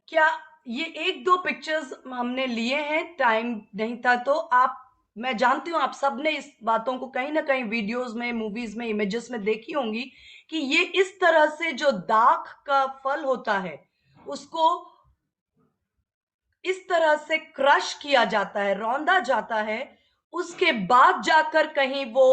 क्या ये एक दो पिक्चर्स हमने लिए हैं, टाइम नहीं था तो आप, मैं जानती हूँ आप सबने इस बातों को कहीं ना कहीं वीडियोस में, मूवीज में, इमेजेस में देखी होंगी कि ये इस तरह से जो दाख का फल होता है उसको इस तरह से क्रश किया जाता है, रौंदा जाता है। उसके बाद जाकर कहीं वो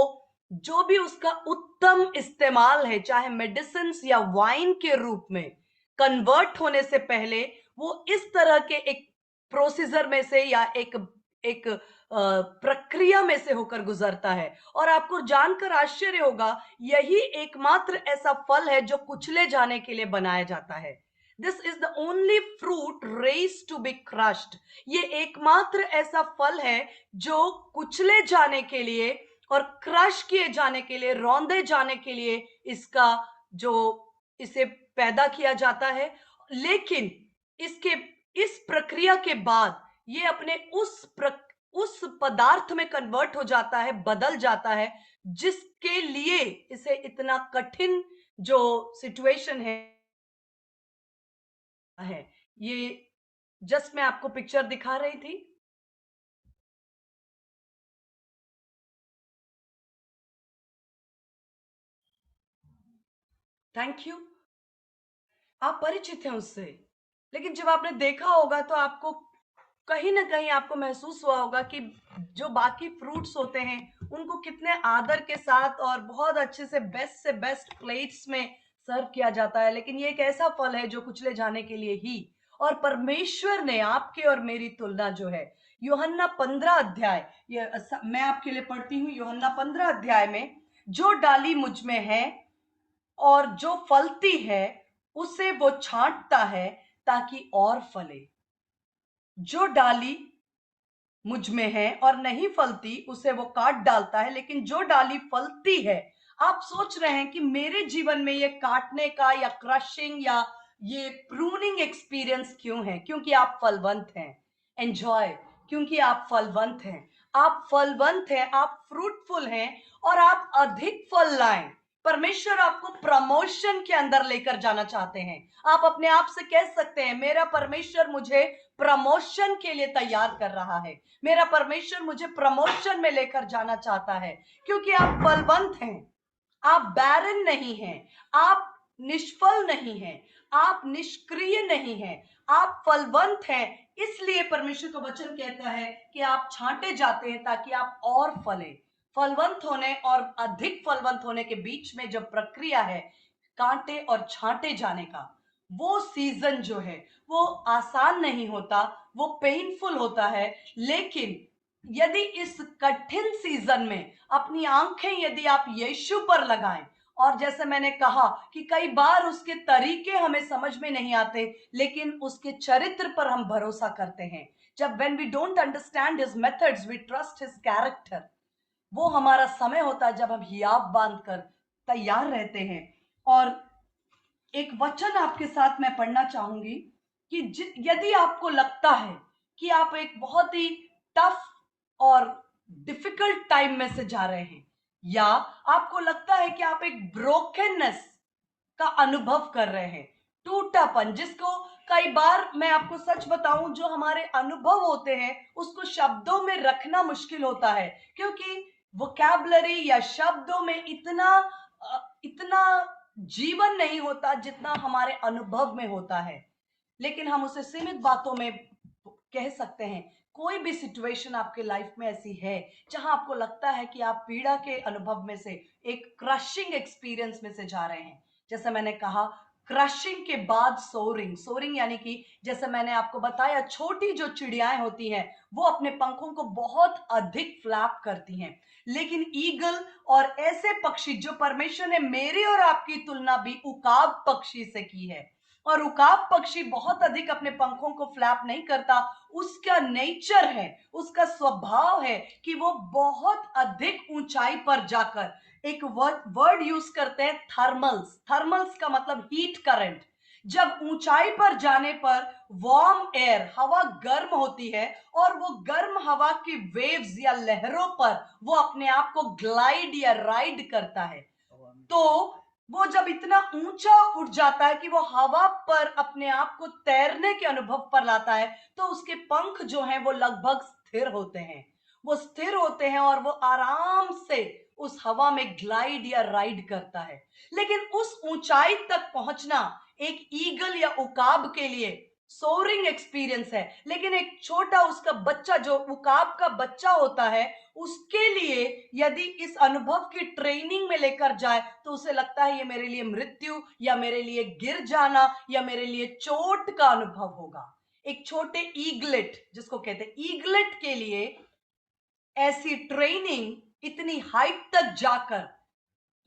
जो भी उसका उत्तम इस्तेमाल है, चाहे मेडिसिन या वाइन के रूप में, कन्वर्ट होने से पहले वो इस तरह के एक प्रोसीजर में से या एक एक प्रक्रिया में से होकर गुजरता है। और आपको जानकर आश्चर्य होगा, यही एकमात्र ऐसा फल है जो कुचले जाने के लिए बनाया जाता है। This is the only fruit raised to be crushed. ये एकमात्र ऐसा फल है जो कुचले जाने के लिए और क्रश किए जाने के लिए, रौंदे जाने के लिए इसका जो इसे पैदा किया जाता है। लेकिन इसके इस प्रक्रिया के बाद ये अपने उस पदार्थ में कन्वर्ट हो जाता है, बदल जाता है, जिसके लिए इसे इतना कठिन जो सिचुएशन है। ये जस्ट मैं आपको पिक्चर दिखा रही थी। Thank you. आप परिचित हैं उससे, लेकिन जब आपने देखा होगा तो आपको कहीं ना कहीं आपको महसूस हुआ होगा कि जो बाकी फ्रूट्स होते हैं उनको कितने आदर के साथ और बहुत अच्छे से बेस्ट प्लेट्स में सर्व किया जाता है, लेकिन ये एक ऐसा फल है जो कुचले जाने के लिए ही। और परमेश्वर ने आपके और मेरी तुलना जो है, यूहन्ना 15 अध्याय, मैं आपके लिए पढ़ती हूँ, यूहन्ना 15 अध्याय में, जो डाली मुझ में है और जो फलती है उसे वो छांटता है ताकि और फले। जो डाली मुझ में है और नहीं फलती उसे वो काट डालता है, लेकिन जो डाली फलती है। आप सोच रहे हैं कि मेरे जीवन में ये काटने का या क्रशिंग या ये प्रूनिंग एक्सपीरियंस क्यों है? क्योंकि आप फलवंत हैं। एंजॉय। क्योंकि आप फलवंत हैं। आप फलवंत हैं, आप फ्रूटफुल हैं और आप अधिक फल लाएं। परमेश्वर आपको प्रमोशन के अंदर लेकर जाना चाहते हैं। आप अपने आप से कह सकते हैं, मेरा परमेश्वर मुझे प्रमोशन के लिए तैयार कर रहा है। मेरा परमेश्वर मुझे प्रमोशन में लेकर जाना चाहता है, क्योंकि आप फलवंत हैं। आप बैरन नहीं हैं। आप निष्फल नहीं हैं। आप निष्क्रिय नहीं हैं। आप फलवंत हैं। इसलिए परमेश्वर का वचन कहता है कि आप छांटे जाते हैं ताकि आप और फलें। फलवंत होने और अधिक फलवंत होने के बीच में जो प्रक्रिया है, कांटे और छांटे जाने का, वो सीजन जो है वो आसान नहीं होता, वो पेनफुल होता है। लेकिन यदि इस कठिन सीजन में अपनी आंखें यदि आप यीशु पर लगाएं, और जैसे मैंने कहा कि कई बार उसके तरीके हमें समझ में नहीं आते, लेकिन उसके चरित्र पर हम भरोसा करते हैं। जब when we don't understand his methods we trust his character। वो हमारा समय होता है जब हम हियाव बांधकर तैयार रहते हैं। और एक वचन आपके साथ मैं पढ़ना चाहूंगी कि यदि आपको लगता है कि आप एक बहुत ही टफ और डिफिकल्ट टाइम में से जा रहे हैं, या आपको लगता है कि आप एक ब्रोकननेस का अनुभव कर रहे हैं, टूटापन, जिसको कई बार मैं आपको सच बताऊं, जो हमारे अनुभव होते हैं उसको शब्दों में रखना मुश्किल होता है, क्योंकि वोकैबुलरी या शब्दों में इतना जीवन नहीं होता जितना हमारे अनुभव में होता है। लेकिन हम उसे सीमित बातों में कह सकते हैं। कोई भी सिचुएशन आपके लाइफ में ऐसी है जहां आपको लगता है कि आप पीड़ा के अनुभव में से, एक क्रशिंग एक्सपीरियंस में से जा रहे हैं। जैसे मैंने कहा, क्रशिंग के बाद सोरिंग। सोरिंग यानी कि जैसे मैंने आपको बताया, छोटी जो चिड़ियाएं होती हैं वो अपने पंखों को बहुत अधिक फ्लैप करती हैं, लेकिन ईगल और ऐसे पक्षी, जो परमेश्वर ने मेरी और आपकी तुलना भी उकाब पक्षी से की है, और उकाब पक्षी बहुत अधिक अपने पंखों को फ्लैप नहीं करता। उसका नेचर है, उसका स्वभाव है कि वो बहुत अधिक ऊंचाई पर जाकर एक वर्ड यूज करते हैं, थर्मल्स। थर्मल्स का मतलब हीट करंट। जब ऊंचाई पर जाने पर वार्म एयर, हवा गर्म होती है, और वो गर्म हवा की वेव्स या लहरों पर वो अपने आप को ग्लाइड या राइड करता है। तो वो जब इतना ऊंचा उठ जाता है कि वो हवा पर अपने आप को तैरने के अनुभव पर लाता है, तो उसके पंख जो हैं वो लगभग स्थिर होते हैं। वो स्थिर होते हैं और वो आराम से उस हवा में ग्लाइड या राइड करता है। लेकिन उस ऊंचाई तक पहुंचना एक ईगल या उकाब के लिए सोरिंग एक्सपीरियंस है, लेकिन एक छोटा उसका बच्चा जो उकाब का बच्चा होता है, उसके लिए यदि इस अनुभव की ट्रेनिंग में लेकर जाए तो उसे लगता है ये मेरे लिए मृत्यु या मेरे लिए गिर जाना या मेरे लिए चोट का अनुभव होगा। एक छोटे ईगलेट जिसको कहते हैं, ईगलेट के लिए ऐसी ट्रेनिंग इतनी हाइट तक जाकर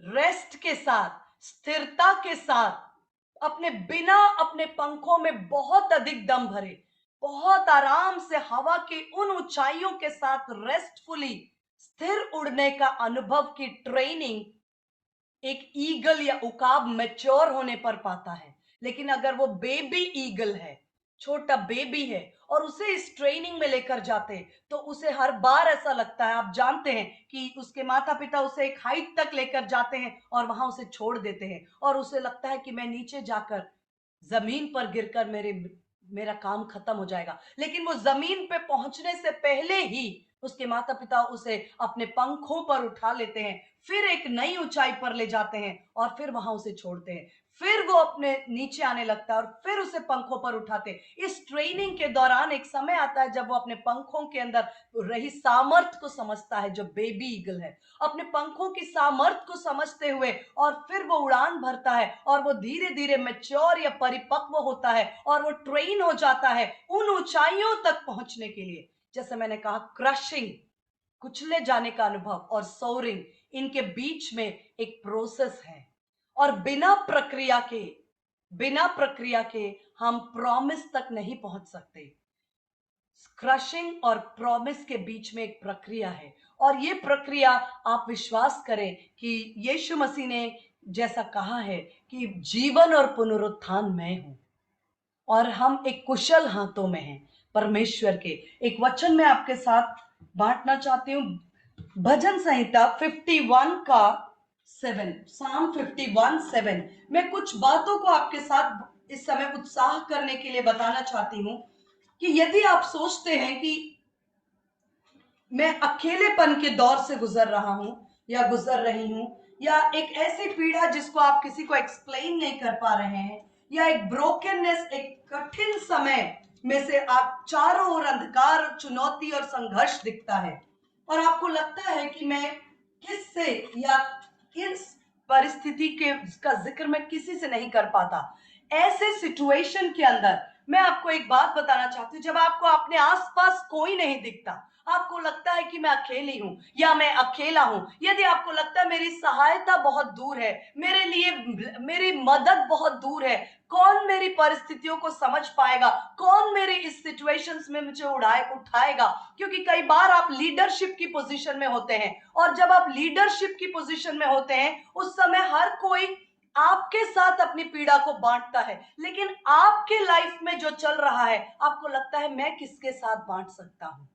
रेस्ट के साथ, स्थिरता के साथ, अपने बिना अपने पंखों में बहुत अधिक दम भरे, बहुत आराम से हवा की उन ऊंचाइयों के साथ रेस्टफुली स्थिर उड़ने का अनुभव की ट्रेनिंग एक ईगल या उकाब मैच्योर होने पर पाता है। लेकिन अगर वो बेबी ईगल है, छोटा बेबी है, और उसे इस ट्रेनिंग में लेकर जाते हैं तो उसे हर बार ऐसा लगता है, आप जानते हैं कि उसके माता पिता उसे एक हाइट तक लेकर जाते हैं और वहां उसे छोड़ देते हैं और उसे लगता है कि मैं नीचे जाकर जमीन पर गिरकर मेरा काम खत्म हो जाएगा। लेकिन वो जमीन पे पहुंचने से पहले ही उसके माता पिता उसे अपने पंखों पर उठा लेते हैं, फिर एक नई ऊंचाई पर ले जाते हैं और फिर वहां उसे छोड़ते हैं। फिर वो अपने नीचे आने लगता है और फिर उसे पंखों पर उठाते हैं। इस ट्रेनिंग के दौरान एक समय आता है जब वो अपने पंखों के अंदर रही सामर्थ्य को समझता है, जो बेबी ईगल है, अपने पंखों की सामर्थ्य को समझते हुए, और फिर वो उड़ान भरता है और वो धीरे धीरे मैच्योर या परिपक्व होता है और वो ट्रेन हो जाता है उन ऊंचाइयों तक पहुंचने के लिए। जैसे मैंने कहा, क्रशिंग, कुचले जाने का अनुभव, और सोरिंग, इनके बीच में एक प्रोसेस है। और बिना प्रक्रिया के हम प्रॉमिस तक नहीं पहुंच सकते। क्रशिंग और प्रॉमिस के बीच में एक प्रक्रिया है, और ये प्रक्रिया, आप विश्वास करें कि यीशु मसीह ने जैसा कहा है कि जीवन और पुनरुत्थान मैं हूं, और हम एक कुशल हाथों में हैं परमेश्वर के। एक वचन मैं आपके साथ बांटना चाहती हूँ, भजन संहिता 51 का 7, साम 51:7। मैं कुछ बातों को आपके साथ इस समय उत्साह करने के लिए बताना चाहती हूँ कि यदि आप सोचते हैं कि मैं अकेलेपन के दौर से गुजर रहा हूं या गुजर रही हूं, या एक ऐसी पीड़ा जिसको आप किसी को एक्सप्लेन नहीं कर पा रहे हैं, या एक ब्रोकननेस, एक कठिन समय में से आप चारों ओर अंधकार, चुनौती और संघर्ष दिखता है, और आपको लगता है कि मैं किससे या किस परिस्थिति के का जिक्र मैं किसी से नहीं कर पाता, ऐसे सिचुएशन के अंदर मैं आपको एक बात बताना चाहती हूँ। जब आपको अपने आसपास कोई नहीं दिखता, आपको लगता है कि मैं अकेली हूं या मैं अकेला हूं, यदि आपको लगता है मेरी सहायता बहुत दूर है, मेरे लिए मेरी मदद बहुत दूर है, कौन मेरी परिस्थितियों को समझ पाएगा, कौन मेरी इस सिचुएशंस में मुझे उठाएगा, क्योंकि कई बार आप लीडरशिप की पोजीशन में होते हैं, और जब आप लीडरशिप की पोजीशन में होते हैं उस समय हर कोई आपके साथ अपनी पीड़ा को बांटता है, लेकिन आपके लाइफ में जो चल रहा है आपको लगता है मैं किसके साथ बांट सकता हूं।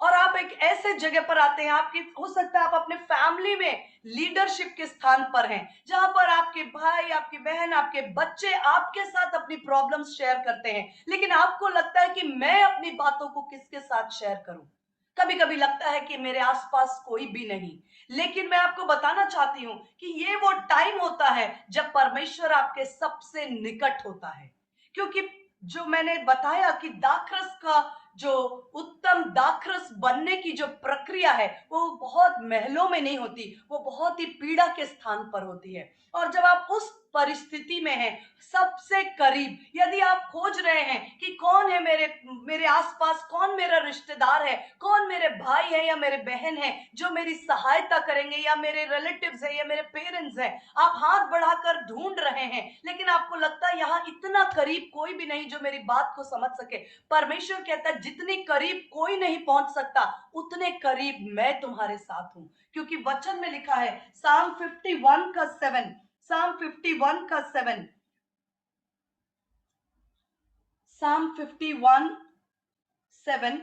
और आप एक ऐसे जगह पर आते हैं, आपकी हो सकता है आप अपने फैमिली में लीडरशिप के स्थान पर हैं, जहां पर आपके भाई, आपकी बहन, आपके बच्चे आपके साथ अपनी प्रॉब्लम्स शेयर करते हैं, लेकिन आपको लगता है कि मैं अपनी बातों को किसके साथ शेयर करूं। कभी कभी लगता है कि मेरे आसपास कोई भी नहीं। लेकिन मैं आपको बताना चाहती हूं कि ये वो टाइम होता है जब परमेश्वर आपके सबसे निकट होता है, क्योंकि जो मैंने बताया कि दाखरस का जो उत्तम दाखरस बनने की जो प्रक्रिया है वो बहुत महलों में नहीं होती, वो बहुत ही पीड़ा के स्थान पर होती है। और जब आप उस परिस्थिति में हैं, सबसे करीब, यदि आप खोज रहे हैं कि कौन है मेरे मेरे आसपास, कौन मेरा रिश्तेदार है, कौन मेरे भाई है या मेरे बहन है जो मेरी सहायता करेंगे, या मेरे रिलेटिव्स है या मेरे पेरेंट्स हैं, आप हाथ बढ़ाकर ढूंढ रहे हैं, लेकिन आपको लगता है यहां इतना करीब कोई भी नहीं जो मेरी बात को समझ सके। परमेश्वर कहता है जितनी करीब कोई नहीं पहुंच सकता, उतने करीब मैं तुम्हारे साथ हूं, क्योंकि वचन में लिखा है, साम 51 का 7, साम 51 का 7, साम 51:7,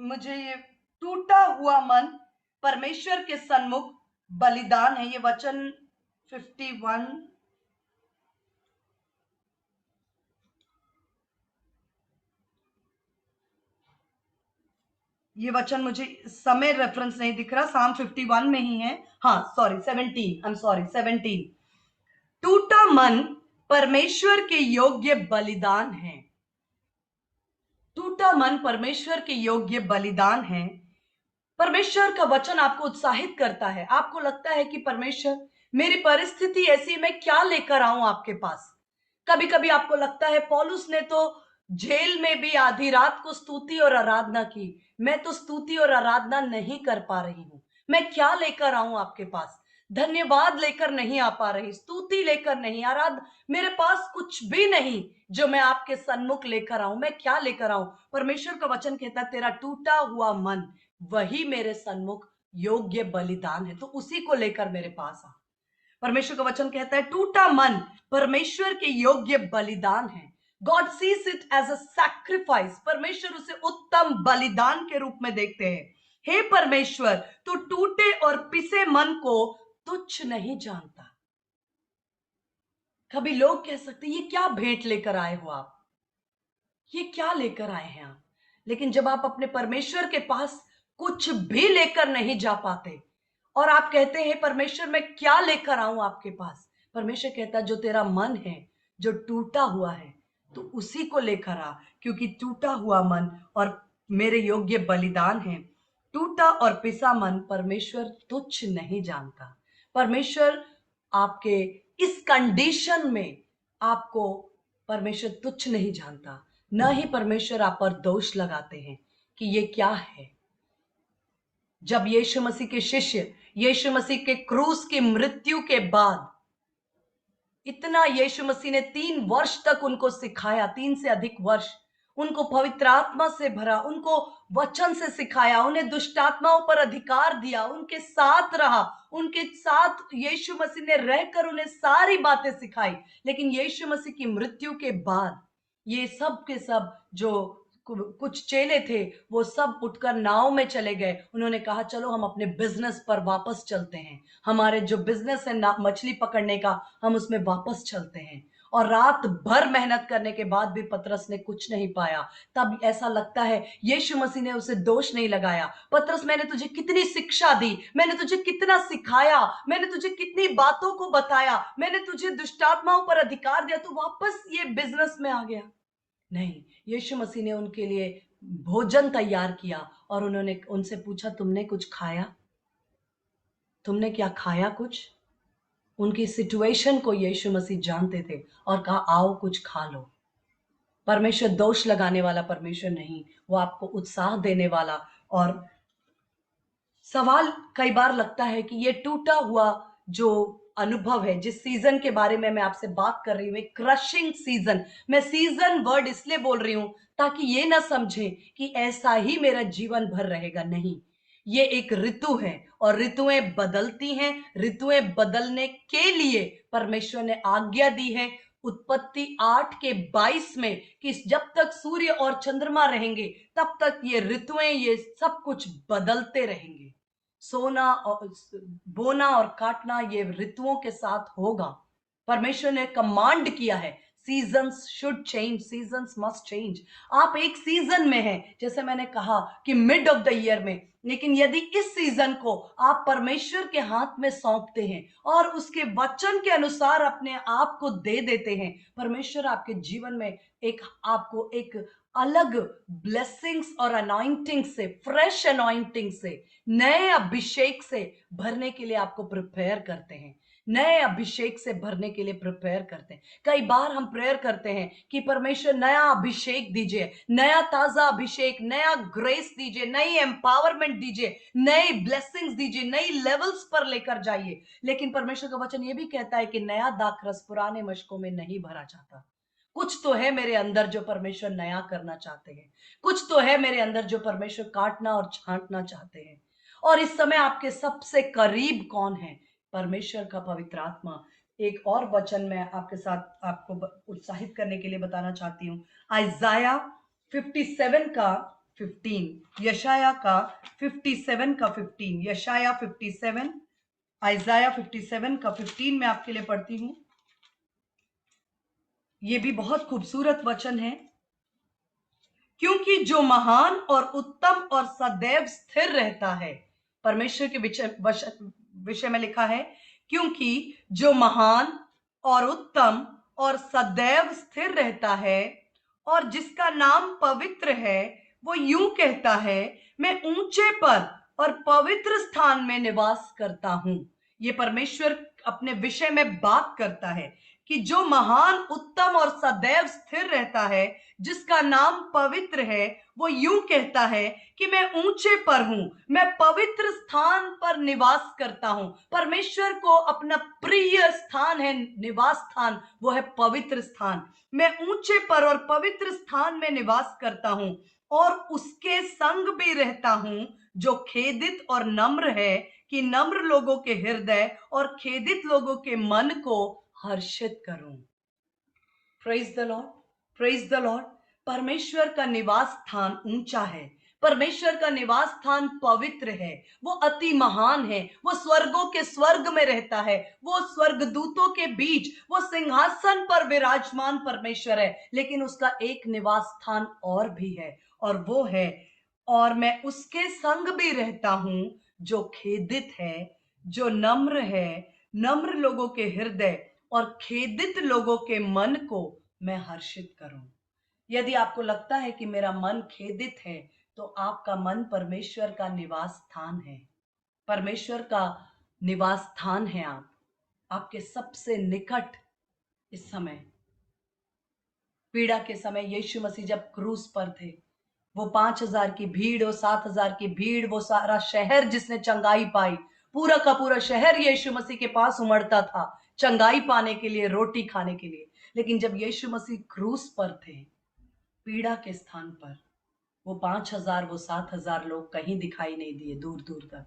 मुझे ये टूटा हुआ मन परमेश्वर के सन्मुख बलिदान है, ये वचन 51, ये वचन मुझे समय रेफरेंस नहीं दिख रहा, साम 51 में ही है। हाँ सॉरी 17, आई एम सॉरी 17। टूटा मन परमेश्वर के योग्य बलिदान है। टूटा मन परमेश्वर के योग्य बलिदान है। परमेश्वर का वचन आपको उत्साहित करता है। आपको लगता है कि परमेश्वर, मेरी परिस्थिति ऐसी है, मैं क्या लेकर आऊं आपके पास। कभी कभी आपको लगता है पौलुस ने तो जेल में भी आधी रात को स्तुति और आराधना की, मैं तो स्तुति और आराधना नहीं कर पा रही हूं, मैं क्या लेकर आऊं आपके पास। धन्यवाद लेकर नहीं आ पा रही, स्तुति लेकर नहीं, आराधना, मेरे पास कुछ भी नहीं जो मैं आपके सन्मुख लेकर आऊं। मैं क्या लेकर आऊं। परमेश्वर का वचन कहता है तेरा टूटा हुआ मन वही मेरे सन्मुख योग्य बलिदान है, तो उसी को लेकर मेरे पास आ। परमेश्वर का वचन कहता है टूटा मन परमेश्वर के योग्य बलिदान है। God sees it as a sacrifice. परमेश्वर उसे उत्तम बलिदान के रूप में देखते हैं। हे परमेश्वर, तू टूटे और पिसे मन को तुच्छ नहीं जानता। कभी लोग कह सकते ये क्या भेंट लेकर आए हो आप, ये क्या लेकर आए हैं आप। लेकिन जब आप अपने परमेश्वर के पास कुछ भी लेकर नहीं जा पाते और आप कहते हैं परमेश्वर मैं क्या लेकर आऊं आपके पास, परमेश्वर कहता है जो तेरा मन है, जो टूटा हुआ है, तो उसी को लेकर आ, क्योंकि टूटा हुआ मन और मेरे योग्य बलिदान है। टूटा और पिसा मन परमेश्वर तुच्छ नहीं जानता। परमेश्वर आपके इस कंडीशन में आपको परमेश्वर तुच्छ नहीं जानता। न ही परमेश्वर आप पर दोष लगाते हैं कि ये क्या है। जब यीशु मसीह के शिष्य यीशु मसीह के क्रूस की मृत्यु के बाद, इतना यीशु मसीह ने 3 वर्ष तक उनको सिखाया, 3 से अधिक वर्ष उनको पवित्र आत्मा से भरा, उनको वचन से सिखाया, उन्हें दुष्ट आत्माओं पर अधिकार दिया, उनके साथ रहा, उनके साथ यीशु मसीह ने रहकर उन्हें सारी बातें सिखाई। लेकिन यीशु मसीह की मृत्यु के बाद ये सब के सब जो कुछ चेले थे वो सब उठकर नाव में चले गए। उन्होंने कहा चलो हम अपने बिजनेस पर वापस चलते हैं, हमारे जो बिजनेस है ना मछली पकड़ने का, हम उसमें वापस चलते हैं। और रात भर मेहनत करने के बाद भी पतरस ने कुछ नहीं पाया। तब ऐसा लगता है यीशु मसीह ने उसे दोष नहीं लगाया, पतरस मैंने तुझे कितनी शिक्षा दी, मैंने तुझे कितना सिखाया, मैंने तुझे कितनी बातों को बताया, मैंने तुझे दुष्टात्माओं पर अधिकार दिया, तू वापस ये बिजनेस में आ गया। नहीं, यीशु मसीह ने उनके लिए भोजन तैयार किया और उन्होंने उनसे पूछा तुमने कुछ खाया, तुमने क्या खाया कुछ। उनकी सिचुएशन को यीशु मसीह जानते थे और कहा आओ कुछ खा लो। परमेश्वर दोष लगाने वाला परमेश्वर नहीं, वो आपको उत्साह देने वाला। और सवाल कई बार लगता है कि ये टूटा हुआ जो अनुभव है, जिस सीजन के बारे में मैं आपसे बात कर रही हूँ, एक क्रशिंग सीजन, मैं सीजन वर्ड इसलिए बोल रही हूं ताकि ये ना समझें कि ऐसा ही मेरा जीवन भर रहेगा। नहीं, ये एक ऋतु है और ऋतुएं बदलती हैं। ऋतुएं बदलने के लिए परमेश्वर ने आज्ञा दी है उत्पत्ति 8 के 22 में कि जब तक सूर्य और चंद्रमा रहेंगे तब तक ये ऋतुएं, ये सब कुछ बदलते रहेंगे। सोना और बोना और काटना ये ऋतुओं के साथ होगा। परमेश्वर ने कमांड किया है seasons should change, seasons must change. आप एक सीजन में हैं, जैसे मैंने कहा कि मिड ऑफ द ईयर में, लेकिन यदि इस सीजन को आप परमेश्वर के हाथ में सौंपते हैं और उसके वचन के अनुसार अपने आप को दे देते हैं, परमेश्वर आपके जीवन में एक आपको एक अलग ब्लेसिंग्स और अनॉइंटिंग से, फ्रेश अनॉइंटिंग से, नए अभिषेक से भरने के लिए आपको प्रिपेयर करते हैं, नए अभिषेक से भरने के लिए प्रिपेयर करते हैं। कई बार हम प्रेयर करते हैं कि परमेश्वर नया अभिषेक दीजिए, नया ताजा अभिषेक, नया ग्रेस दीजिए, नई एम्पावरमेंट दीजिए, नए ब्लेसिंग्स दीजिए, नई लेवल्स पर लेकर जाइए। लेकिन परमेश्वर का वचन यह भी कहता है कि नया दाखरस पुराने मशकों में नहीं भरा जाता। कुछ तो है मेरे अंदर जो परमेश्वर नया करना चाहते हैं, कुछ तो है मेरे अंदर जो परमेश्वर काटना और छांटना चाहते हैं। और इस समय आपके सबसे करीब कौन है? परमेश्वर का पवित्र आत्मा। एक और वचन मैं आपके साथ आपको उत्साहित करने के लिए बताना चाहती हूँ। आइजाया 57 का 15, यशाया का 57 का 15, यशाया 57 आइजाया 57 का 15 मैं आपके लिए पढ़ती हूं। ये भी बहुत खूबसूरत वचन है। क्योंकि जो महान और उत्तम और सदैव स्थिर रहता है, परमेश्वर के विषय में लिखा है, क्योंकि जो महान और उत्तम और सदैव स्थिर रहता है और जिसका नाम पवित्र है, वो यूं कहता है, मैं ऊंचे पर और पवित्र स्थान में निवास करता हूं। ये परमेश्वर अपने विषय में बात करता है कि जो महान, उत्तम और सदैव स्थिर रहता है, जिसका नाम पवित्र है, वो यूं कहता है कि मैं ऊंचे पर हूं, मैं पवित्र स्थान पर निवास करता हूं। परमेश्वर को अपना प्रिय स्थान है, निवास स्थान, वो है पवित्र स्थान। मैं ऊंचे पर और पवित्र स्थान में निवास करता हूं और उसके संग भी रहता हूं जो खेदित और नम्र है, कि नम्र लोगों के हृदय और खेदित लोगों के मन को हर्षित करूं। Praise the Lord, praise the Lord. परमेश्वर का निवास स्थान ऊंचा है, परमेश्वर का निवास स्थान पवित्र है, वो अति महान है, वो स्वर्गों के स्वर्ग में रहता है, वो स्वर्गदूतों के बीच, वो सिंहासन पर विराजमान परमेश्वर है। लेकिन उसका एक निवास स्थान और भी है, और वो है, और मैं उसके संग भी रहता हूं जो खेदित है, जो नम्र है, नम्र लोगों के हृदय और खेदित लोगों के मन को मैं हर्षित करूं। यदि आपको लगता है कि मेरा मन खेदित है, तो आपका मन परमेश्वर का निवास स्थान है, परमेश्वर का निवास स्थान है। आप आपके सबसे निकट इस समय, पीड़ा के समय, यीशु मसीह जब क्रूस पर थे, वो 5,000 की भीड़, वो 7,000 की भीड़, वो सारा शहर जिसने चंगाई पाई, पूरा का पूरा शहर यीशु मसीह के पास उमड़ता था चंगाई पाने के लिए, रोटी खाने के लिए। लेकिन जब यीशु मसीह क्रूस पर थे, पीड़ा के स्थान पर, वो 5,000, वो 7,000 लोग कहीं दिखाई नहीं दिए, दूर दूर तक।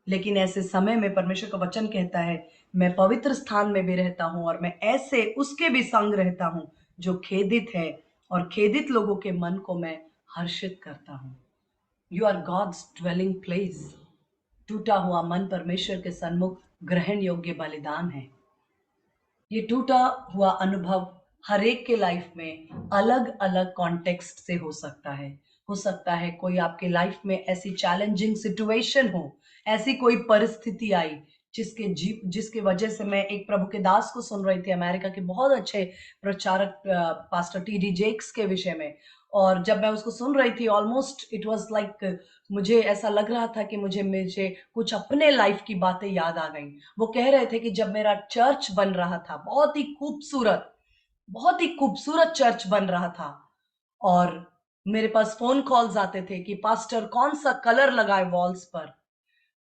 लेकिन ऐसे समय में परमेश्वर का वचन कहता है, मैं पवित्र स्थान में भी रहता हूं और मैं ऐसे उसके भी संग रहता हूं जो खेदित है, और खेदित लोगों के मन को मैं हर्षित करता हूं। You are God's dwelling place. टूटा हुआ मन परमेश्वर के सन्मुख ग्रहण योग्य बलिदान है। ये टूटा हुआ अनुभव हर एक के लाइफ में अलग अलग कॉन्टेक्स्ट से हो सकता है। हो सकता है कोई आपके लाइफ में ऐसी चैलेंजिंग सिचुएशन हो, ऐसी कोई परिस्थिति आई जिसके वजह से, मैं एक प्रभु के दास को सुन रही थी, अमेरिका के बहुत अच्छे प्रचारक पास्टर टी.डी. जेक्स के विषय में, और जब मैं उसको सुन रही थी, ऑलमोस्ट इट वाज लाइक, मुझे ऐसा लग रहा था कि मुझे कुछ अपने लाइफ की बातें याद आ गई। वो कह रहे थे कि जब मेरा चर्च बन रहा था, बहुत ही खूबसूरत चर्च बन रहा था, और मेरे पास फोन कॉल्स आते थे कि पास्टर कौन सा कलर लगाए वॉल्स पर,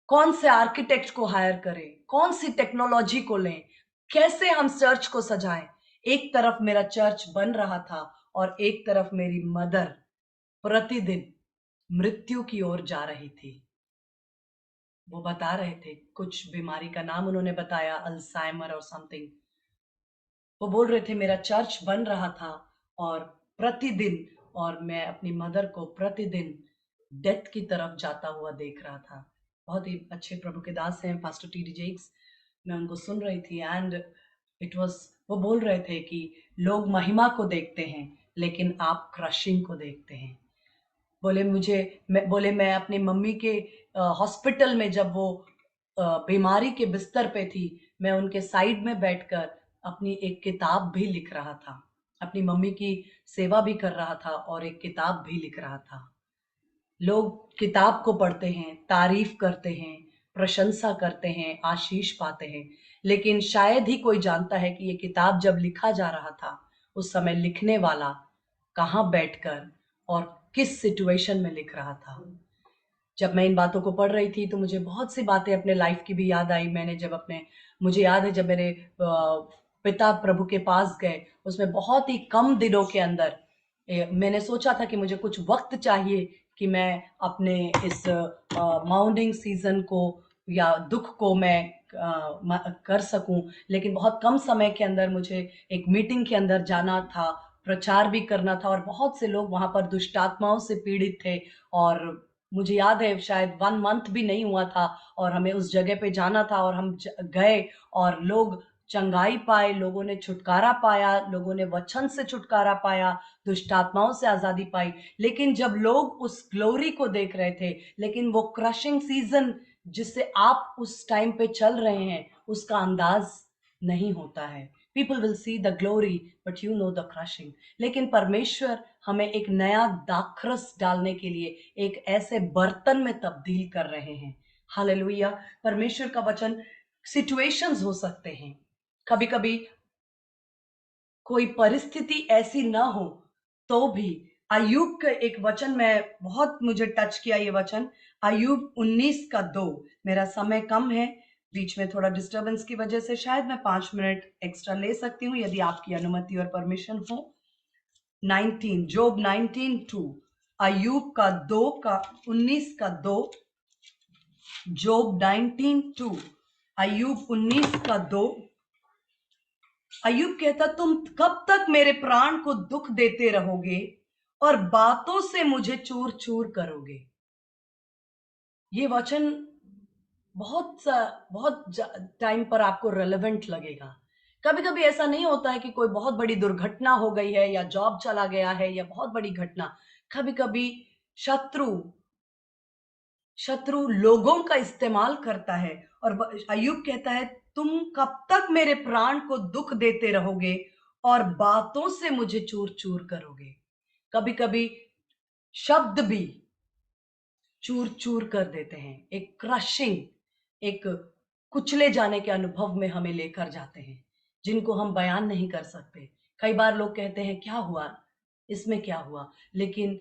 कौन से आर्किटेक्ट को हायर करें, कौन सी टेक्नोलॉजी को लें, कैसे हम चर्च को सजाएं। एक तरफ मेरा चर्च बन रहा था और एक तरफ मेरी मदर प्रतिदिन मृत्यु की ओर जा रही थी। वो बता रहे थे, कुछ बीमारी का नाम उन्होंने बताया, अल्जाइमर और समथिंग। वो बोल रहे थे मेरा चर्च बन रहा था और प्रतिदिन, और मैं अपनी मदर को प्रतिदिन डेथ की तरफ जाता हुआ देख रहा था। बहुत ही अच्छे प्रभु के दास हैं पास्टर टी.डी. जेक्स। मैं उनको सुन रही थी एंड इट वाज, वो बोल रहे थे कि लोग महिमा को देखते हैं लेकिन आप क्रशिंग को देखते हैं। बोले मैं अपनी मम्मी के हॉस्पिटल में, जब वो बीमारी के बिस्तर पे थी, मैं उनके साइड में बैठकर अपनी एक किताब भी लिख रहा था, अपनी मम्मी की सेवा भी कर रहा था और एक किताब भी लिख रहा था। लोग किताब को पढ़ते हैं, तारीफ करते हैं, प्रशंसा करते हैं, आशीष पाते हैं, लेकिन शायद ही कोई जानता है कि ये किताब जब लिखा जा रहा था, उस समय लिखने वाला कहाँ बैठकर और किस सिचुएशन में लिख रहा था। जब मैं इन बातों को पढ़ रही थी तो मुझे बहुत सी बातें अपने लाइफ की भी याद आई। मुझे याद है जब मेरे पिता प्रभु के पास गए, उसमें बहुत ही कम दिनों के अंदर मैंने सोचा था कि मुझे कुछ वक्त चाहिए कि मैं अपने इस माउंटिंग सीजन को या दुख को मैं कर सकूं, लेकिन बहुत कम समय के अंदर मुझे एक मीटिंग के अंदर जाना था, प्रचार भी करना था, और बहुत से लोग वहां पर दुष्टात्माओं से पीड़ित थे और मुझे याद है शायद 1 मंथ भी नहीं हुआ था और हमें उस जगह पे जाना था और हम गए और लोग चंगाई पाए, लोगों ने छुटकारा पाया, लोगों ने वचन से छुटकारा पाया, दुष्ट आत्माओं से आजादी पाई। लेकिन जब लोग उस ग्लोरी को देख रहे थे, लेकिन वो क्रशिंग सीजन जिससे आप उस टाइम पे चल रहे हैं, उसका अंदाज नहीं होता है। People will see the glory but you know the crushing. लेकिन परमेश्वर हमें एक नया दाखरस डालने के लिए एक ऐसे बर्तन में तब्दील कर रहे हैं। हालेलुया। परमेश्वर का वचन सिचुएशंस हो सकते हैं, कभी कभी कोई परिस्थिति ऐसी ना हो तो भी। अय्यूब का एक वचन मैं बहुत मुझे टच किया, ये वचन अय्यूब 19 का 2। मेरा समय कम है, बीच में थोड़ा डिस्टरबेंस की वजह से शायद मैं 5 मिनट एक्स्ट्रा ले सकती हूँ यदि आपकी अनुमति और परमिशन हो। 19 जोब 19:2, अय्यूब का 19 का 2, जोब 19:2, अय्यूब 19 का 2। अय्यूब कहता, तुम कब तक मेरे प्राण को दुख देते रहोगे और बातों से मुझे चूर चूर करोगे। ये वचन बहुत बहुत टाइम पर आपको रेलेवेंट लगेगा। कभी कभी ऐसा नहीं होता है कि कोई बहुत बड़ी दुर्घटना हो गई है या जॉब चला गया है या बहुत बड़ी घटना। कभी कभी शत्रु शत्रु लोगों का इस्तेमाल करता है। और अय्यूब कहता है, तुम कब तक मेरे प्राण को दुख देते रहोगे और बातों से मुझे चूर चूर करोगे। कभी कभी शब्द भी चूर चूर कर देते हैं, एक क्रशिंग, एक कुचले जाने के अनुभव में हमें लेकर जाते हैं, जिनको हम बयान नहीं कर सकते। कई बार लोग कहते हैं क्या हुआ, इसमें क्या हुआ, लेकिन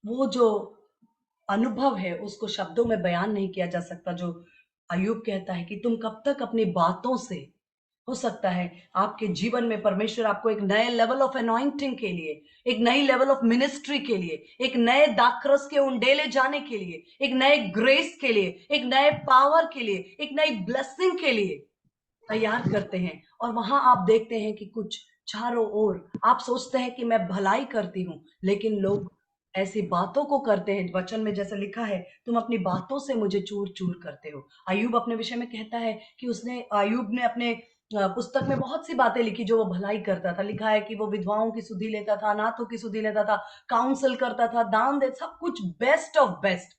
वो जो अनुभव है उसको शब्दों में बयान नहीं किया जा सकता। जो अय्यूब कहता है कि तुम कब तक अपनी बातों से। हो सकता है आपके जीवन में परमेश्वर आपको एक नए लेवल ऑफ अनॉइंटिंग के लिए, एक नई लेवल ऑफ मिनिस्ट्री के लिए, एक नए दाखरस के उंडेले जाने के लिए, एक नए ग्रेस के लिए, एक नए पावर के लिए, एक नई ब्लेसिंग के लिए तैयार करते हैं। और वहां आप देखते हैं कि कुछ चारों ओर आप सोचते हैं कि मैं भलाई करती हूं, लेकिन लोग ऐसी बातों को करते हैं। वचन में जैसे लिखा है, तुम अपनी बातों से मुझे चूर चूर करते हो। अय्यूब अपने विषय में कहता है कि अय्यूब ने अपने पुस्तक में बहुत सी बातें लिखी जो वो भलाई करता था। लिखा है कि वो विधवाओं की सुधि लेता था, अनाथों की सुधि लेता था, काउंसल करता था, दान दे, सब कुछ बेस्ट ऑफ बेस्ट।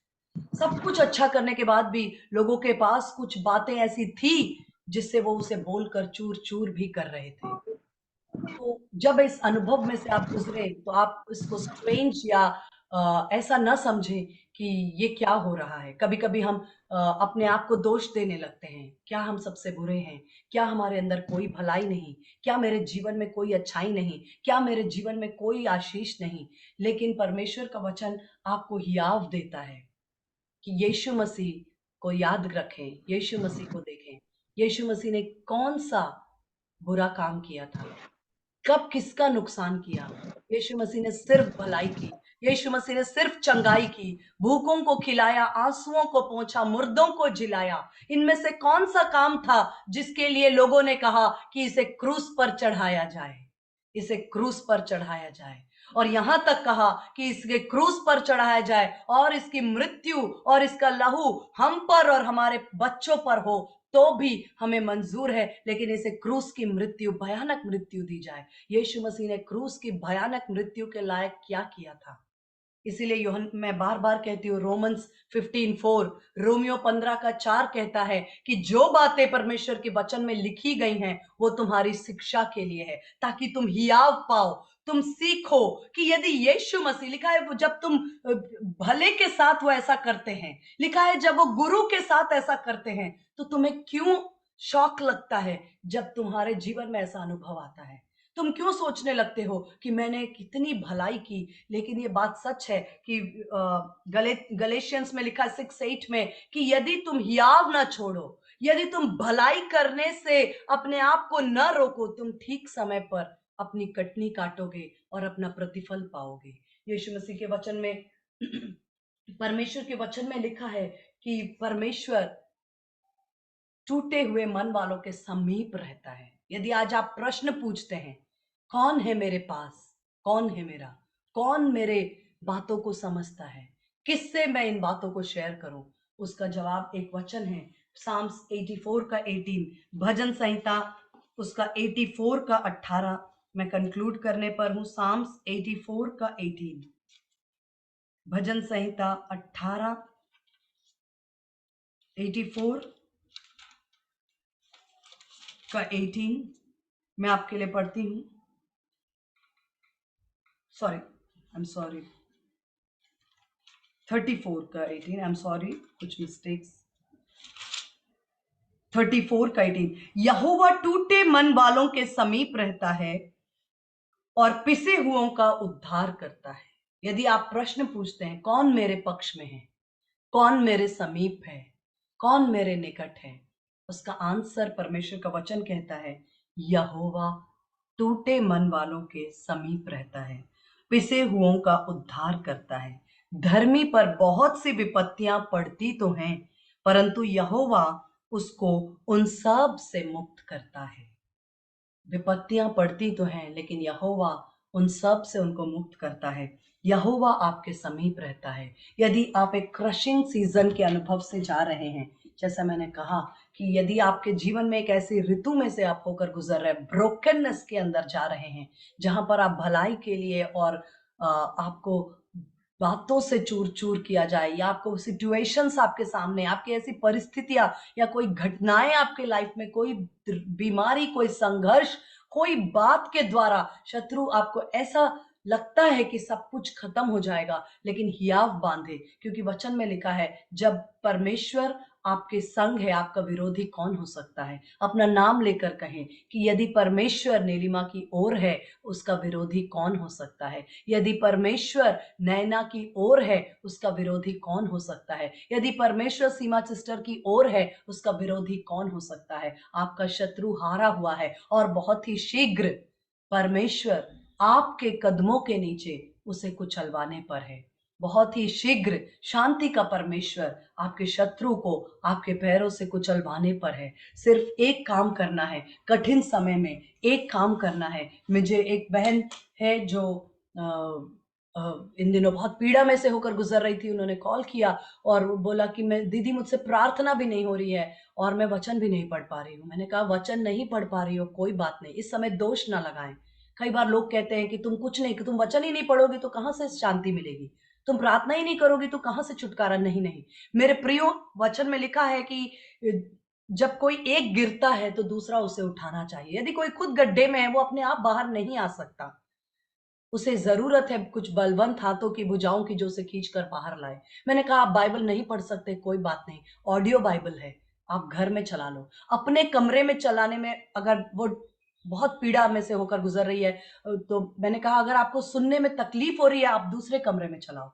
सब कुछ अच्छा करने के बाद भी लोगों के पास कुछ बातें ऐसी थी जिससे वो उसे बोलकर चूर चूर भी कर रहे थे। तो जब इस अनुभव में से आप गुजरे तो आप इसको स्ट्रेंज या ऐसा ना समझें कि ये क्या हो रहा है। कभी कभी हम अपने आप को दोष देने लगते हैं, क्या हम सबसे बुरे हैं, क्या हमारे अंदर कोई भलाई नहीं, क्या मेरे जीवन में कोई अच्छाई नहीं, क्या मेरे जीवन में कोई आशीष नहीं। लेकिन परमेश्वर का वचन आपको हियाव देता है कि यीशु मसीह को याद रखें, यीशु मसीह को देखें। यीशु मसीह ने कौन सा बुरा काम किया था, कब किसका नुकसान किया। यीशु मसीह ने सिर्फ भलाई की, यीशु मसीह ने सिर्फ चंगाई की, भूखों को खिलाया, आंसुओं को पोंछा, मुर्दों को जिलाया। इनमें से कौन सा काम था जिसके लिए लोगों ने कहा कि इसे क्रूस पर चढ़ाया जाए, इसे क्रूस पर चढ़ाया जाए। और यहां तक कहा कि इसके क्रूस पर चढ़ाया जाए और इसकी मृत्यु और इसका लहू हम पर और हमारे बच्चों पर हो तो भी हमें मंजूर है, लेकिन इसे क्रूस की मृत्यु, भयानक मृत्यु दी जाए। यीशु मसीह ने क्रूस की भयानक मृत्यु के लायक क्या किया था। इसीलिए यूहन मैं बार बार कहती हूँ, रोमन्स 15:4, रोमियो 15 का 4 कहता है कि जो बातें परमेश्वर के वचन में लिखी गई हैं वो तुम्हारी शिक्षा के लिए है, ताकि तुम हियाव पाओ, तुम सीखो कि यदि यीशु मसीह, लिखा है वो जब तुम भले के साथ वो ऐसा करते हैं, लिखा है जब वो गुरु के साथ ऐसा करते हैं, तो तुम्हें क्यों शौक लगता है जब तुम्हारे जीवन में ऐसा अनुभव आता है। तुम क्यों सोचने लगते हो कि मैंने कितनी भलाई की। लेकिन ये बात सच है कि गलेशियंस में लिखा 6:8 में कि यदि तुम हियाव ना छोड़ो, यदि तुम भलाई करने से अपने आप को न रोको, तुम ठीक समय पर अपनी कटनी काटोगे और अपना प्रतिफल पाओगे। यीशु मसीह के वचन में परमेश्वर के वचन में लिखा है कि परमेश्वर टूटे हुए मन वालों के समीप रहता है। यदि आज आप प्रश्न पूछते हैं, कौन है मेरे पास, कौन है मेरा, कौन मेरे बातों को समझता है। किससे मैं इन बातों को शेयर करूं? उसका जवाब एक वचन है, साम्स 84 का 18, भजन संहिता उसका 84 का 18। मैं कंक्लूड करने पर हूं, साम्स 84 का 18, भजन संहिता 18 84 का 18 मैं आपके लिए पढ़ती हूं। सॉरी, आई एम सॉरी, 34 का 18, आई एम सॉरी, कुछ मिस्टेक्स। 34 का 18, यहोवा टूटे मन वालों के समीप रहता है और पिसे हुओं का उद्धार करता है। यदि आप प्रश्न पूछते हैं कौन मेरे पक्ष में है, कौन मेरे समीप है, कौन मेरे निकट है, उसका आंसर परमेश्वर का वचन कहता है, यहोवा टूटे मन वालों के समीप रहता है, पिसे हुओं का उद्धार करता है। धर्मी पर बहुत सी विपत्तियां पड़ती तो हैं, परंतु यहोवा उसको उन सब से मुक्त करता है। विपत्तियां पड़ती तो हैं, लेकिन यहोवा उन सब से उनको मुक्त करता है। यहोवा आपके समीप रहता है। यदि आप एक क्रशिंग सीजन के अनुभव से जा रहे हैं, जैसा मैंने कहा कि यदि आपके जीवन में एक ऐसी ऋतु में से आप होकर गुजर रहे, ब्रोकननेस के अंदर जा रहे हैं, जहां पर आप भलाई के लिए और आपको बातों से चूर चूर किया जाए, या आपको सिचुएशंस आपके सामने, आपकी ऐसी परिस्थितियां या कोई घटनाएं आपके लाइफ में, कोई बीमारी, कोई संघर्ष, कोई बात के द्वारा शत्रु आपको ऐसा लगता है कि सब कुछ खत्म हो जाएगा, लेकिन हियाव बांधे, क्योंकि वचन में लिखा है जब परमेश्वर आपके संग है, आपका विरोधी कौन हो सकता है। अपना नाम लेकर कहें कि यदि परमेश्वर नीलिमा की ओर है, उसका विरोधी कौन हो सकता है। यदि परमेश्वर नैना की ओर है, उसका विरोधी कौन हो सकता है। यदि परमेश्वर सीमा सिस्टर की ओर है, उसका विरोधी कौन हो सकता है। आपका शत्रु हारा हुआ है और बहुत ही शीघ्र परमेश्वर आपके कदमों के नीचे उसे कुचलवाने पर है। बहुत ही शीघ्र शांति का परमेश्वर आपके शत्रु को आपके पैरों से कुचलवाने पर है। सिर्फ एक काम करना है, कठिन समय में एक काम करना है। मुझे एक बहन है जो इन दिनों बहुत पीड़ा में से होकर गुजर रही थी। उन्होंने कॉल किया और बोला कि मैं दीदी, मुझसे प्रार्थना भी नहीं हो रही है और मैं वचन भी नहीं पढ़ पा रही हूँ। मैंने कहा वचन नहीं पढ़ पा रही हो, कोई बात नहीं, इस समय दोष ना लगाएं। कई बार लोग कहते हैं कि तुम कुछ नहीं, कि तुम वचन ही नहीं पढ़ोगी तो कहां से शांति मिलेगी, तुम प्रार्थना ही नहीं करोगी तो कहां से छुटकारा। नहीं नहीं मेरे प्रियो, वचन में लिखा है कि जब कोई एक गिरता है तो दूसरा उसे उठाना चाहिए। यदि कोई खुद गड्ढे में है, वो अपने आप बाहर नहीं आ सकता, उसे जरूरत है कुछ बलवंत हाथों की, भुजाओं की, जो उसे खींच कर बाहर लाए। मैंने कहा आप बाइबल नहीं पढ़ सकते, कोई बात नहीं, ऑडियो बाइबल है, आप घर में चला लो। अपने कमरे में चलाने में, अगर वो बहुत पीड़ा में से होकर गुजर रही है, तो मैंने कहा अगर आपको सुनने में तकलीफ हो रही है, आप दूसरे कमरे में चलाओ,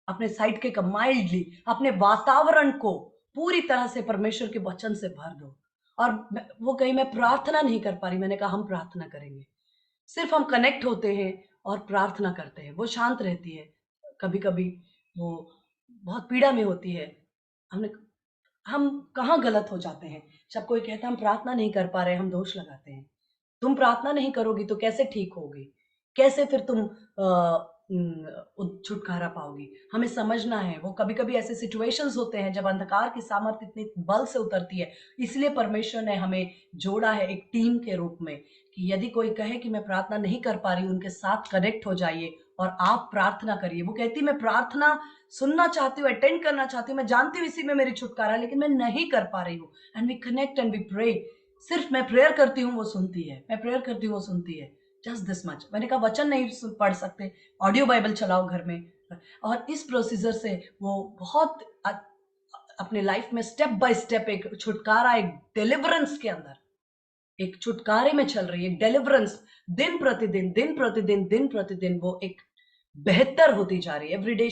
अपने साइड के माइल्डली अपने वातावरण को पूरी तरह से परमेश्वर के वचन से भर दो। और वो कहीं मैं प्रार्थना नहीं कर पा रही, मैंने कहा हम प्रार्थना करेंगे। सिर्फ हम कनेक्ट होते हैं और प्रार्थना करते हैं, वो शांत रहती है। कभी कभी वो बहुत पीड़ा में होती है। हमने हम कहाँ गलत हो जाते हैं, जब कोई कहता है हम प्रार्थना नहीं कर पा रहे, हम दोष लगाते हैं। तुम प्रार्थना नहीं करोगी तो कैसे ठीक होगी, कैसे फिर तुम छुटकारा पाओगी। हमें समझना है, वो कभी कभी ऐसे सिचुएशंस होते हैं जब अंधकार की सामर्थ इतनी बल से उतरती है। इसलिए परमेश्वर ने हमें जोड़ा है एक टीम के रूप में, कि यदि कोई कहे कि मैं प्रार्थना नहीं कर पा रही, उनके साथ कनेक्ट हो जाइए और आप प्रार्थना करिए। वो कहती मैं प्रार्थना सुनना चाहती हूँ, अटेंड करना चाहती हूँ, मैं जानती हूँ इसी में मेरी छुटकारा है, लेकिन मैं नहीं कर पा रही हूँ। And we connect and we pray. सिर्फ मैं प्रेयर करती हूँ वो सुनती है, मैं प्रेयर करती हूँ वो सुनती है, जस्ट दिस मच। मैंने कहा वचन नहीं पढ़ सकते, ऑडियो बाइबल चलाओ घर में। और इस प्रोसीजर से वो बहुत अपने लाइफ में स्टेप बाय स्टेप एक छुटकारा, एक डिलीवरेंस के अंदर एक छुटकारे में चल रही है, एक डिलीवरेंस। दिन प्रतिदिन दिन प्रतिदिन दिन प्रतिदिन वो एक बेहतर होती जा रही है। एवरीडे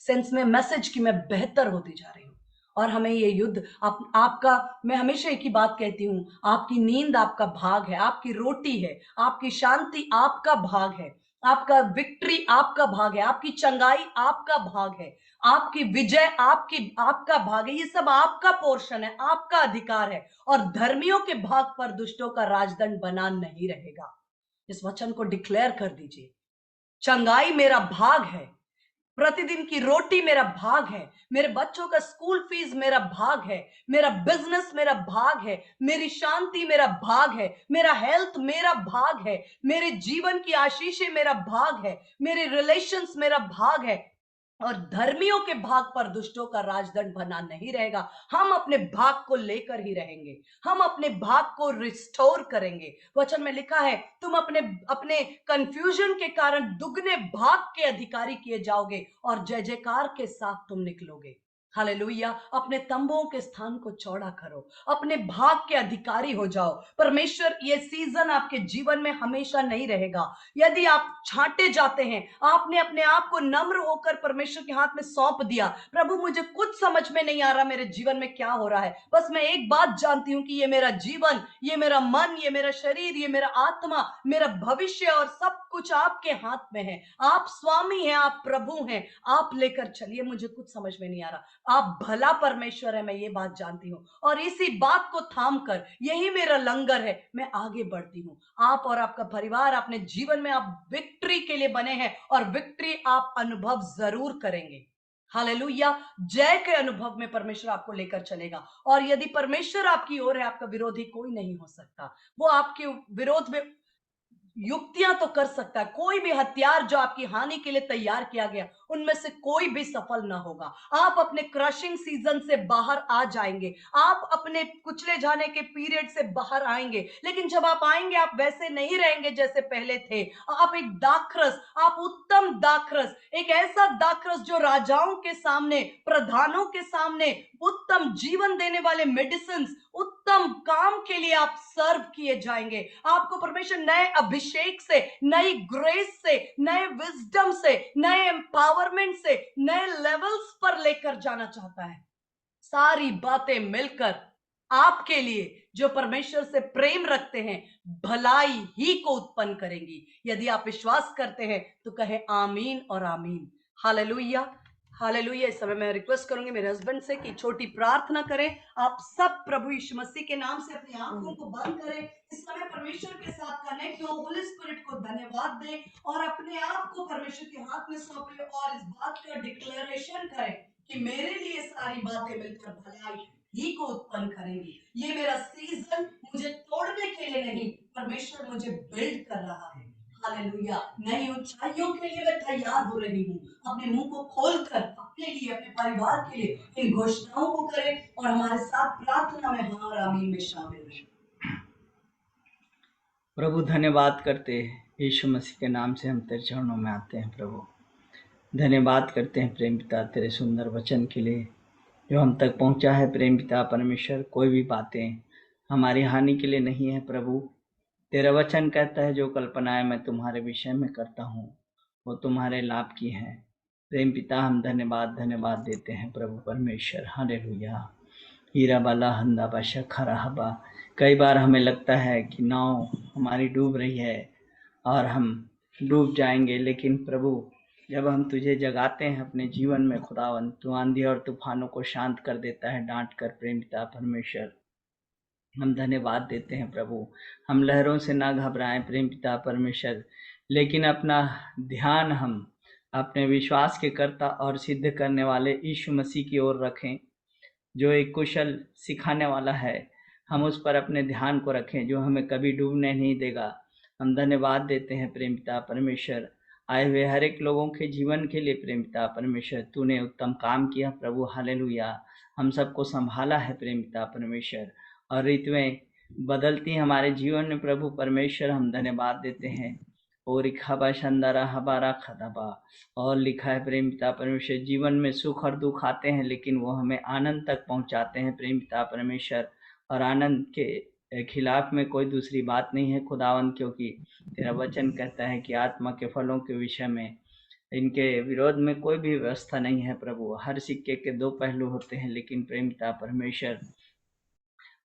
सेंस में मैसेज की मैं बेहतर होती जा रही हूँ। और हमें ये युद्ध आपका, मैं हमेशा एक ही बात कहती हूँ, आपकी नींद आपका भाग है, आपकी रोटी है, आपकी शांति आपका भाग है, आपका विक्ट्री आपका भाग है, आपकी चंगाई आपका भाग है, आपकी विजय आपका भाग है। ये सब आपका पोर्शन है, आपका अधिकार है। और धर्मियों के भाग पर दुष्टों का राजदंड बना नहीं रहेगा। इस वचन को डिक्लेयर कर दीजिए, चंगाई मेरा भाग है, प्रतिदिन की रोटी मेरा भाग है, मेरे बच्चों का स्कूल फीस मेरा भाग है, मेरा बिजनेस मेरा भाग है, मेरी शांति मेरा भाग है, मेरा हेल्थ मेरा भाग है, मेरे जीवन की आशीषें मेरा भाग है, मेरे रिलेशंस मेरा भाग है। और धर्मियों के भाग पर दुष्टों का राजदंड बना नहीं रहेगा। हम अपने भाग को लेकर ही रहेंगे, हम अपने भाग को रिस्टोर करेंगे। वचन में लिखा है, तुम अपने अपने कंफ्यूजन के कारण दुगने भाग के अधिकारी किए जाओगे और जय जयकार के साथ तुम निकलोगे। हालेलुया। अपने तंबुओं के स्थान को चौड़ा करो, अपने भाग के अधिकारी हो जाओ। परमेश्वर, ये सीजन आपके जीवन में हमेशा नहीं रहेगा। यदि आप छांटे जाते हैं, आपने अपने आप को नम्र होकर परमेश्वर के हाथ में सौंप दिया, प्रभु मुझे कुछ समझ में नहीं आ रहा, मेरे जीवन में क्या हो रहा है, बस मैं एक बात जानती हूं कि ये मेरा जीवन, ये मेरा मन, ये मेरा शरीर, ये मेरा आत्मा, मेरा भविष्य और सब कुछ आपके हाथ में है। आप स्वामी हैं, आप प्रभु हैं, आप लेकर चलिए। मुझे कुछ समझ में नहीं आ रहा, आप भला परमेश्वर है, मैं ये बात जानती हूं, और इसी बात को थाम कर, यही मेरा लंगर है, मैं आगे बढ़ती हूं। आप और आपका परिवार, अपने जीवन में आप विक्ट्री के लिए बने हैं और विक्ट्री आप अनुभव जरूर करेंगे। हालेलुया। जय के अनुभव में परमेश्वर आपको लेकर चलेगा। और यदि परमेश्वर आपकी ओर है, आपका विरोधी कोई नहीं हो सकता। वो आपके विरोध में युक्तियां तो कर सकता है, कोई भी हथियार जो आपकी हानि के लिए तैयार किया गया, उनमें से कोई भी सफल ना होगा। आप अपने क्रशिंग सीजन से बाहर आ जाएंगे, आप अपने कुचले जाने के पीरियड से बाहर आएंगे। लेकिन जब आप आएंगे, आप वैसे नहीं रहेंगे जैसे पहले थे। आप एक दाखरस, आप उत्तम दाखरस, एक ऐसा दाखरस जो राजाओं के सामने, प्रधानों के सामने उत्तम जीवन देने वाले मेडिसिन, उत्तम काम के लिए आप सर्व किए जाएंगे। आपको परमेश्वर नए अभिषेक से, नई ग्रेस से, नए विजडम से, नए एम्पावरमेंट से, नए लेवल्स पर लेकर जाना चाहता है। सारी बातें मिलकर आपके लिए, जो परमेश्वर से प्रेम रखते हैं, भलाई ही को उत्पन्न करेंगी। यदि आप विश्वास करते हैं तो कहे आमीन और आमीन। Hallelujah, hallelujah. इस समय मैं रिक्वेस्ट करूंगी मेरे हस्बैंड से कि छोटी प्रार्थना करें। आप सब प्रभु यीशु मसीह के नाम से अपनी आंखों को बंद करें। इस समय परमेश्वर के साथ कनेक्ट हो, होली स्पिरिट को धन्यवाद दें और अपने आप को परमेश्वर के हाथ में सौंपें और इस बात का डिक्लेरेशन करें कि मेरे लिए सारी बातें मिलकर भलाई ही को उत्पन्न करेंगी। ये मेरा सीजन मुझे तोड़ने के लिए नहीं, परमेश्वर मुझे बिल्ड कर रहा है। हालेलुया। नई ऊंचाइयों के लिए मैं तैयार हो रही हूँ। अपने मुंह को खोलकर अपने लिए, अपने परिवार के लिए इन घोषणाओं को करें और हमारे साथ प्रार्थना में हाँ और आमीन में शामिल रहें। प्रभु धन्यवाद करते हैं, यीशु मसीह के नाम से हम तेरे चरणों में आते हैं। प्रभु धन्यवाद करते हैं प्रेम पिता तेरे सुंदर वचन के लिए जो हम तक पहुंचा है। प्रेम पिता परमेश्वर, कोई भी बातें हमारी हानि के लिए नहीं है। प्रभु तेरा वचन कहता है जो कल्पनाएं मैं तुम्हारे विषय में करता हूँ वो तुम्हारे लाभ की हैं। प्रेम पिता हम धन्यवाद देते हैं प्रभु परमेश्वर। हालेलुया। हीरा बाला हंदा बाशा खरा हबा। कई बार हमें लगता है कि नाव हमारी डूब रही है और हम डूब जाएंगे, लेकिन प्रभु जब हम तुझे जगाते हैं अपने जीवन में, खुदावन तू आंधी और तूफानों को शांत कर देता है डांट कर। प्रेम पिता परमेश्वर हम धन्यवाद देते हैं प्रभु। हम लहरों से ना घबराएं प्रेम पिता परमेश्वर, लेकिन अपना ध्यान हम अपने विश्वास के कर्ता और सिद्ध करने वाले यीशु मसीह की ओर रखें, जो एक कुशल सिखाने वाला है। हम उस पर अपने ध्यान को रखें जो हमें कभी डूबने नहीं देगा। हम धन्यवाद देते हैं प्रेम पिता परमेश्वर आए हुए हर एक लोगों के जीवन के लिए। प्रेम पिता परमेश्वर तूने उत्तम काम किया प्रभु। हालेलुया। हम सबको संभाला है प्रेम पिता परमेश्वर, और ऋतुएं बदलती हमारे जीवन में प्रभु परमेश्वर। हम धन्यवाद देते हैं। और इखाबा शंदारा हबारा खदाबा। और लिखा है प्रेम पिता परमेश्वर, जीवन में सुख और दुख आते हैं लेकिन वो हमें आनंद तक पहुंचाते हैं प्रेम पिता परमेश्वर। और आनंद के खिलाफ में कोई दूसरी बात नहीं है खुदावन, क्योंकि तेरा वचन कहता है कि आत्मा के फलों के विषय में इनके विरोध में कोई भी व्यवस्था नहीं है प्रभु। हर सिक्के के दो पहलू होते हैं, लेकिन प्रेम पिता परमेश्वर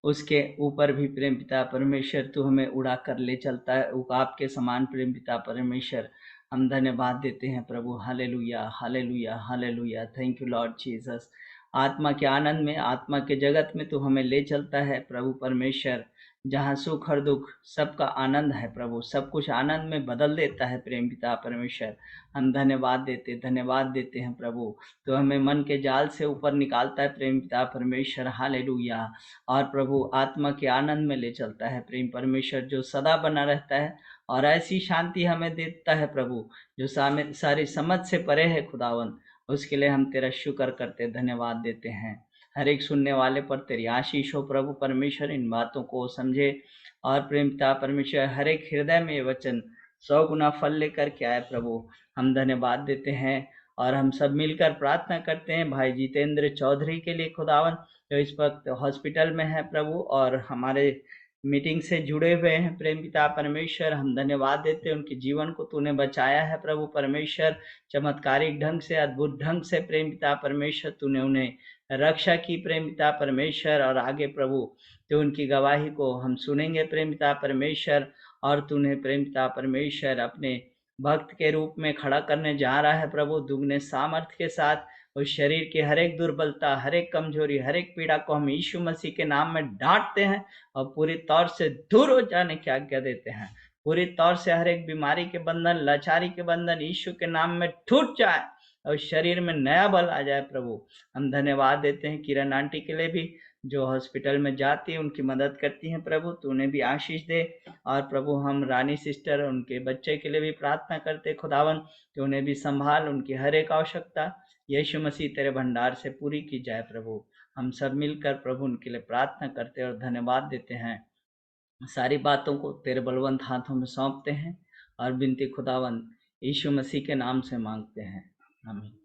उसके ऊपर भी प्रेम पिता परमेश्वर तू हमें उड़ा कर ले चलता है उकाब के समान। प्रेम पिता परमेश्वर हम धन्यवाद देते हैं प्रभु। Hallelujah, hallelujah, hallelujah. Thank you Lord Jesus. आत्मा के आनंद में, आत्मा के जगत में तू हमें ले चलता है प्रभु परमेश्वर। जहाँ सुख और दुख सबका आनंद है प्रभु, सब कुछ आनंद में बदल देता है प्रेम पिता परमेश्वर। हम धन्यवाद देते हैं प्रभु। तो हमें मन के जाल से ऊपर निकालता है प्रेम पिता परमेश्वर, हालेलुया। और प्रभु आत्मा के आनंद में ले चलता है प्रेम परमेश्वर, जो सदा बना रहता है। और ऐसी शांति हमें देता है प्रभु जो सारी समझ से परे है खुदावन। उसके लिए हम तेरा शुक्र करते, धन्यवाद देते हैं। हर एक सुनने वाले पर तेरी आशीष हो प्रभु परमेश्वर, इन बातों को समझे। और प्रेम पिता परमेश्वर, हर एक हृदय में ये वचन 100 गुना फल लेकर के आए प्रभु। हम धन्यवाद देते हैं और हम सब मिलकर प्रार्थना करते हैं भाई जितेंद्र चौधरी के लिए खुदावन, जो इस वक्त हॉस्पिटल में है प्रभु और हमारे मीटिंग से जुड़े हुए हैं प्रेम पिता परमेश्वर। हम धन्यवाद देते हैं, उनके जीवन को तूने बचाया है प्रभु परमेश्वर, चमत्कारिक ढंग से, अद्भुत ढंग से प्रेम पिता परमेश्वर तूने उन्हें रक्षा की प्रेम पिता परमेश्वर। और आगे प्रभु तो उनकी गवाही को हम सुनेंगे प्रेम पिता परमेश्वर। और तूने प्रेम पिता परमेश्वर अपने भक्त के रूप में खड़ा करने जा रहा है प्रभु, दुगने सामर्थ्य के साथ। उस शरीर की हर एक दुर्बलता, हर एक कमजोरी, हर एक पीड़ा को हम यीशु मसीह के नाम में डांटते हैं और पूरी तौर से दूर हो जाने की आज्ञा देते हैं। पूरी तौर से हर एक बीमारी के बंधन, लाचारी के बंधन यीशु के नाम में टूट जाए और शरीर में नया बल आ जाए प्रभु। हम धन्यवाद देते हैं किरण आंटी के लिए भी, जो हॉस्पिटल में जाती है, उनकी मदद करती हैं प्रभु, तो उन्हें भी आशीष दे। और प्रभु हम रानी सिस्टर उनके बच्चे के लिए भी प्रार्थना करते खुदावन, कि उन्हें भी संभाल, उनकी हर एक आवश्यकता यीशु मसीह तेरे भंडार से पूरी की जाए प्रभु। हम सब मिलकर प्रभु उनके लिए प्रार्थना करते और धन्यवाद देते हैं। सारी बातों को तेरे बलवंत हाथों में सौंपते हैं और बिनती खुदावन यीशु मसीह के नाम से मांगते हैं, आमीन।